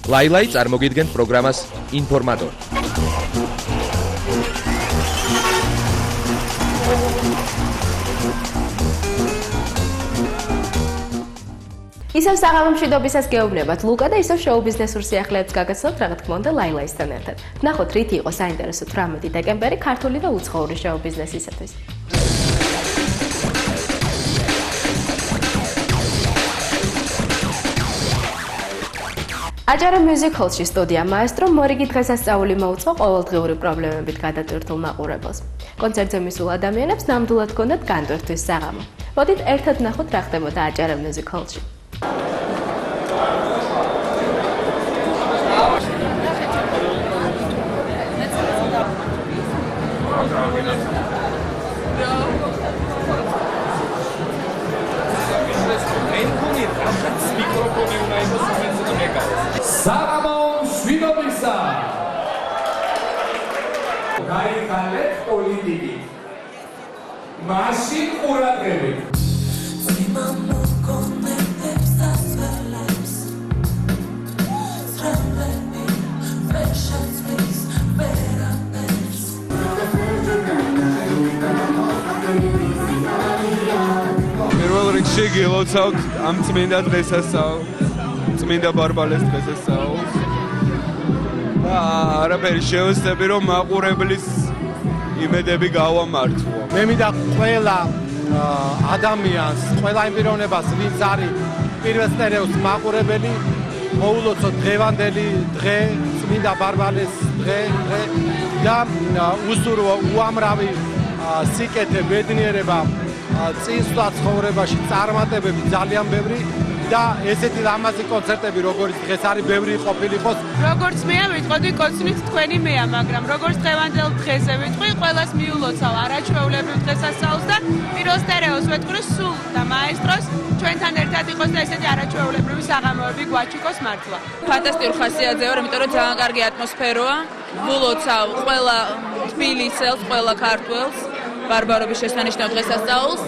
ლაილაი წარმოგიდგენთ პროგრამას ინფორმატორი. ისევ საღამო მშვიდობისას გეუბნებათ ლუკა და ისევ შოუ ბიზნესურ სიახლეებს გაგაცნობთ რა თქმა უნდა ლაილაისთან ერთად. ნახოთ რითი იყო საინტერესო 18 დეკემბერი ქართული და უცხოური შოუ ბიზნესისათვის. აჯარა Music Hall-ში სტუდია მაესტრო მორიგი დღესასწაული მოუწყო ყოველდღიური პრობლემებით გადატვირთულ მაყურებელს. კონცერტზე მისულ ადამიანებს ნამდვილად ჰქონდათ განტვირთვის საღამო. მოდით ერთად ნახოთ რა ხდებოდა აჯარა Music Hall-ში. საღამო მშვიდობისა! გაიხალეთ პოლიტიკით. მაშინ ყურადღებით. პირველ რიგში გილოცავთ ამ წმინდა დღესასწაულს. წმინდა ბარბალეს დღესასწაულს. არაფერი შევეცდები რომ მაყურებლის იმედები გავამართლო. მე მინდა ყველა ადამიანს, ყველა იმ პიროვნებას, ვინც არის პირველ სტერეოს მაყურებელი, მოულოცოთ დღევანდელი დღე, წმინდა ბარბალეს დღე და უსურვო უამრავი სიკეთე, ბედნიერება, წინსვლა ცხოვრებაში, წარმატებები ძალიან ბევრი და ესეთი ლამაზი კონცერტები როგორც დღეს არის ბევრი ყოფილიყოს. როგორც მეა ვიტყოდი კონცერტით თქვენი მეა, მაგრამ როგორც დღევანდელ დღეზე ვიტყვი, ყველას მიულოცავ არაჩვეულებრივ დღესასწაულს და პირველ სტერეოს ვეთქვი სულ და მაესტროს ჩვენთან ერთად იყოს და ესეთი არაჩვეულებრივი საღამოები გვაჩიკოს მართლა. ფანტასტიკური ხასიათზეა, იმიტომ რომ ძალიან კარგი ატმოსფეროა. ვულოცავ ყველა თბილისელს, ყველა ქართველს. ბარბარობის შესანიშნავ დღესასწაულს.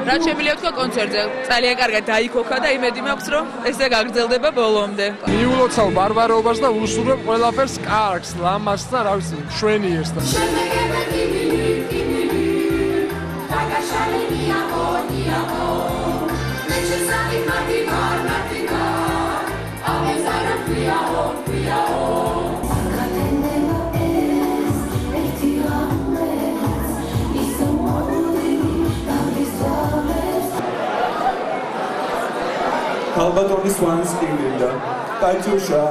რაც შემიძლია ვთქვა კონცერტზე. ძალიან კარგად დაიქოქა და იმედი მაქვს, რომ ესე გაგრძელდება ბოლომდე. მიულოცავ ბარბარობას და უსურვებ ყველაფერს კარგს, ლამაზს და რა ვიცი, მშვენიერს და ალბათონის ვანს კიდევ კატიუშა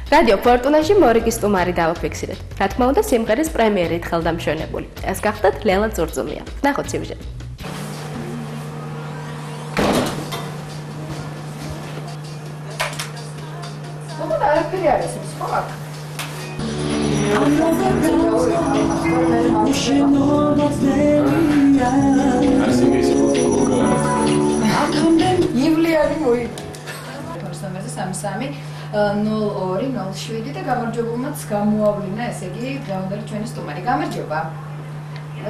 რადიო ფორტუნაში მორიგი სტუმარი დავაფიქსირეთ. რა თქმა უნდა, სიმღერის პრემიერით ხელდამშვენებული. ეს გახდათ ლელა წურწუმია. ნახოთ სიუჟეტი. არაფერი არის ის ხო აქ? ივლიანი მოი. ნომერზე 33 0207 და გამარჯვებულმაც გამოავლინა, ესე იგი, დღევანდელი ჩვენი სტუმარი. გამარჯობა.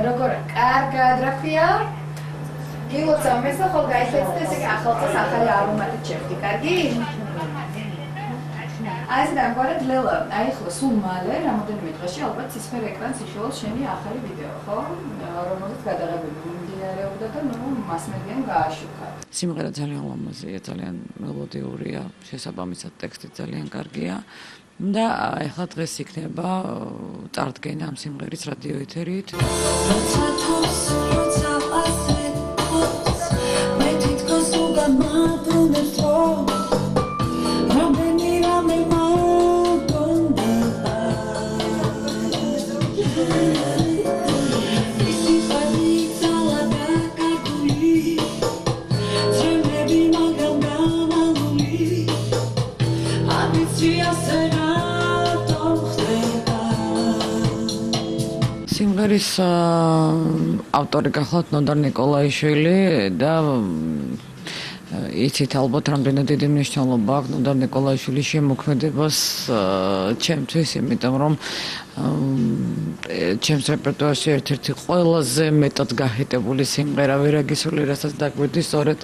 როგორ კარგად რა ქვია? გილოცავ მე ხოლ გაიხეცდა, ესე იგი, ახალწელს ახალი არომატი ჩემი, კარგი? ეს დაგვარად ლელა, აი ხო სულ მალე რამოდენიმე დღეში ალბათ ცისფერ ეკრანს იხილავს შენი ახალი ვიდეო, ხო? რომელზეც გადაღებები მიმდინარეობდა და ნუ მასმედიამ გააშუქა. სიმღერა ძალიან ლამაზია, ძალიან მელოდიურია, შესაბამისად ტექსტი ძალიან კარგია და ეხლა დღეს იქნება წარდგენა ამ სიმღერის რადიო ეთერით. სიმღერის ავტორი გახლავთ ნოდარ ნიკოლაიშვილი და იცით ალბათ რამდენად დიდი მნიშვნელობა აქვს ნოდარ ნიკოლაიშვილის შემოქმედებას ჩემთვის, იმიტომ რომ ჩემს რეპერტუარში ერთ-ერთი ყველაზე მეტად გაჰიტებული სიმღერა ვერაგისული, რასაც დაგვირდი, სწორედ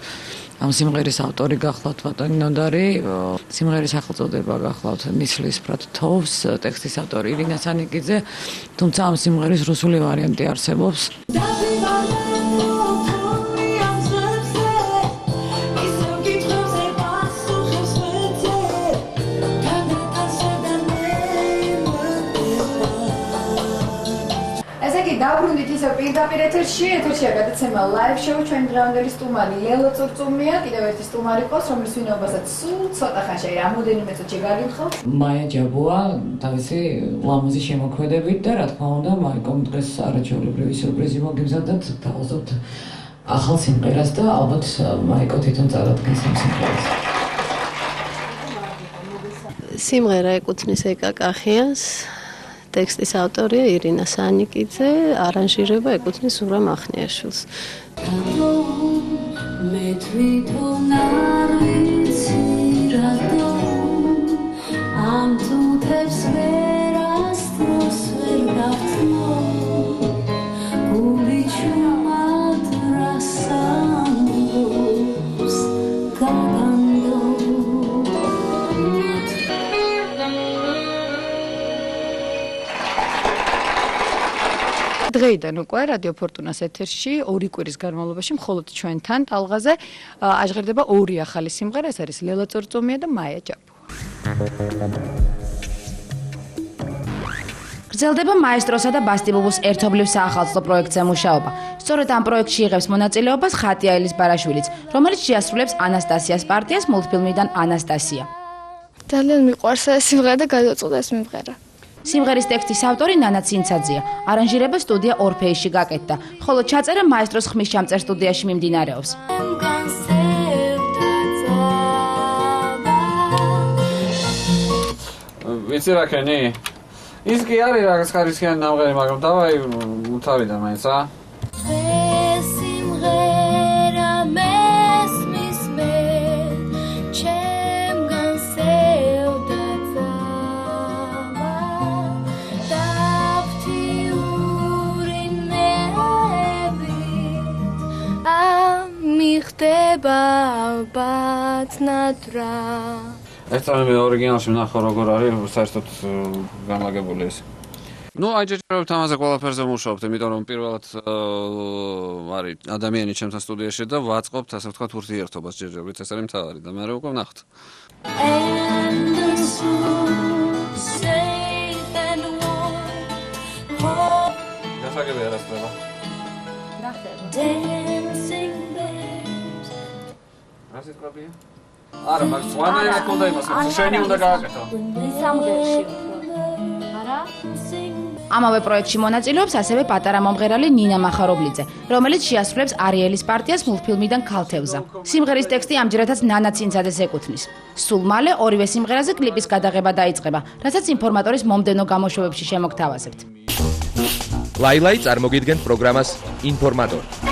ამ სიმღერის ავტორი გახლავთ ბატონი ნოდარი. სიმღერის სახელწოდება გახლავთ ნისლის ფრად თოვს, ტექსტის ავტორი ირინა სანიკიძე, თუმცა ამ სიმღერის რუსული ვარიანტი არსებობს. დაბრუნდით ისევ პირდაპირ ეთერშია გადაცემა live show ჩვენი დღევანდელი სტუმარი ლელა წურწუმია, კიდევ ერთი სტუმარი ყავს, რომლის ვინაობასაც სულ ცოტა ხანში, რამოდენიმე წუთში გაგიხავთ. მაია ჯაბუა, თავისი ლამაზი შემოქმედებით და რა თქმა უნდა, მაიკომ დღეს არაჩვეულებრივი სიურპრიზი მოგიმზადეთ, თავაზობთ ახალ სიმღერას და ალბათ მაიკო თვითონ წარადგენს ამ სიმღერას. სიმღერა ეკუთვნის ეკა კახიანს. ტექსტის ავტორია ირინა სანიკიძე, არანჟირება ეკუთვნის ურამ ახნიაშვილს. მე თვითონ არ ვიცი რატო ამ თუთებს ვერასდროს ვერ გავწმო გული ჩუმად რას ამბობს გაგანდო. დღეიდან უკვე რადიო ფორტუნას ეთერში ორი კვირის განმავლობაში მხოლოდ ჩვენთან ტალღაზე აჟღერდება ორი ახალი სიმღერა, ეს არის ლელა წურწუმია და მაია ჯაბუა. გრძელდება მაესტროსა და ბასტიბუბუს ერთობლივ საახალწლო პროექტზე მუშაობა. სწორედ ამ პროექტში იღებს მონაწილეობას ხატია ელისბარაშვილიც, რომელიც შეასრულებს ანასტასიას პარტიას მულტფილმიდან ანასტასია. ძალიან მიყვარს ეს სიმღერა და გადაწყვეტა ეს სიმღერა. სიმღერის ტექსტის ავტორი ნანა ცინცაძეა. არანჟირება სტუდია ორფეისში გაკეთდა, ხოლო ჩაწერა მაესტროს ხმისჩამწერ სტუდიაში მიმდინარეობს. ვიცი რა ქენი? ის კი არის რაღაც ხარისხიანი ნამღერი, მაგრამ დავაი უთავიდან მაინც რა. ხდება ალბათ ნადრა. ერთამე ორიგინალში ვნახო როგორ არის საერთოდ განლაგებული ეს. ნუ აიჯერებთ ამაზე ყველაფერზე მუშაობთ, იმიტომ რომ პირველად არის ადამიანი ჩემთან სტუდიაში და ვაწყობთ ასე ვთქვათ ურთიერთობას ჯერჯერობით, ეს არის მთავარი და მე უკვე ვნახოთ. გასაგები არ ასწრება. Dancing რას იტყვია? არა, მაგ ზვანაერად უნდა იმას, შენი უნდა გააკეთო. სამღერში არა? ამავე პროექტში მონაწილეობს ასევე პატარა მომღერალი ნინა მახარობლიძე, რომელიც შეასრულებს არიელის პარტიას მულტფილმიდან ქალთევზა. სიმღერის ტექსტი ამჯერადაც ნანა ცინცაძეს ეკუთვნის. სულ მალე ორივე სიმღერაზე კლიპის გადაღება დაიწყება, რასაც ინფორმატორის მომდევნო გამოშვებებში შემოგთავაზებთ. ლაილაი წარმოგიდგენთ პროგრამას ინფორმატორი.